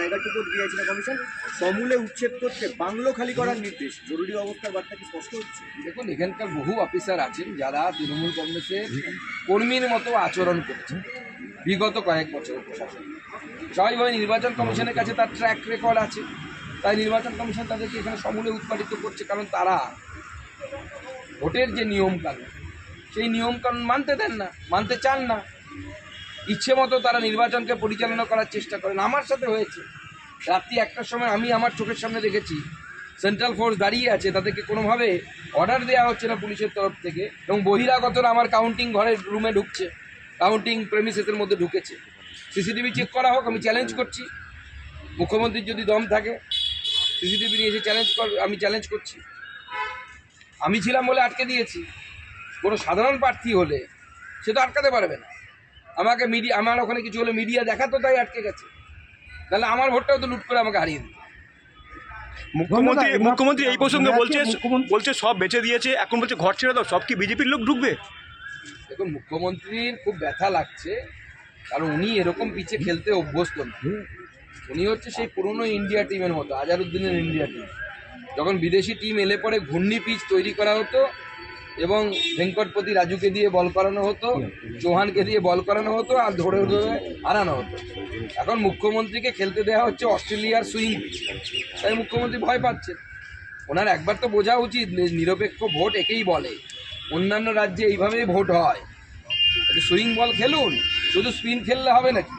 জায়গাটুকু দিয়েছিল কমিশন সমূলে উচ্ছেদ করতে বাংলো খালি করার নির্দেশ। জরুরি অবস্থার বার্তা কি স্পষ্ট হচ্ছে? দেখুন, এখানকার বহু অফিসার আছেন যারা তৃণমূল কংগ্রেসের কর্মীর মতো আচরণ করেছেন বিগত কয়েক বছরের প্রশাসন। স্বাভাবিকভাবে নির্বাচন কমিশনের কাছে তার ট্র্যাক রেকর্ড আছে, তাই নির্বাচন কমিশন তাদেরকে এখানে সমূলে উৎপাদিত করছে, কারণ তারা ভোটের যে নিয়মকানুন সেই নিয়মকানুন মানতে দেন না, মানতে চান না। ইচ্ছে মতো তারা নির্বাচনকে পরিচালনা করার চেষ্টা করেন। আমার সাথে হয়েছে, রাত্রি 1টার সময় আমি আমার চোখের সামনে দেখেছি সেন্ট্রাল ফোর্স দাঁড়িয়ে আছে, তাদেরকে কোনোভাবে অর্ডার দেওয়া হচ্ছে না পুলিশের তরফ থেকে, এবং বহিরাগতরা আমার কাউন্টিং ঘরের রুমে ঢুকছে, কাউন্টিং প্রেমিসেসের মধ্যে ঢুকেছে। সিসিটিভি চেক করা হোক, আমি চ্যালেঞ্জ করছি। মুখ্যমন্ত্রীর যদি দম থাকে সিসিটিভি নিয়ে এসে আমি চ্যালেঞ্জ করছি। আমি ছিলাম বলে আটকে দিয়েছি, কোনো সাধারণ প্রার্থী হলে সে তো আটকাতে পারবে না। আমাকে আমার ওখানে কিছু হলে মিডিয়া দেখাতো, তাই আটকে গেছে। তাহলে আমার ভোটটাও তো লুট করে আমাকে হারিয়ে দিল। মুখ্যমন্ত্রী এই প্রসঙ্গে বলছে সব বেঁচে দিয়েছে, এখন বলছে ঘর ছেড়ে দাও, সব কি বিজেপির লোক ঢুকবে? দেখুন, মুখ্যমন্ত্রীর খুব ব্যথা লাগছে, কারণ উনি এরকম পিচে খেলতে অভ্যস্ত না। উনি হচ্ছে সেই পুরনো ইন্ডিয়া টিমের মতো, আজহারউদ্দিনের ইন্ডিয়া টিম। যখন বিদেশি টিম এলে পরে ঘূর্ণি পিচ তৈরি করা হতো এবং ভেঙ্কটপতি রাজুকে দিয়ে বল করানো হতো, চৌহানকে দিয়ে বল করানো হতো, আর ধরে ধরে হারানো হতো। এখন মুখ্যমন্ত্রীকে খেলতে দেওয়া হচ্ছে অস্ট্রেলিয়ার সুইং পিচ, তাই মুখ্যমন্ত্রী ভয় পাচ্ছেন। ওনার একবার তো বোঝা উচিত নিরপেক্ষ ভোট একেই বলে। অন্যান্য রাজ্যে এইভাবেই ভোট হয়। সুইং বল খেলুন, শুধু স্পিন খেললে হবে নাকি?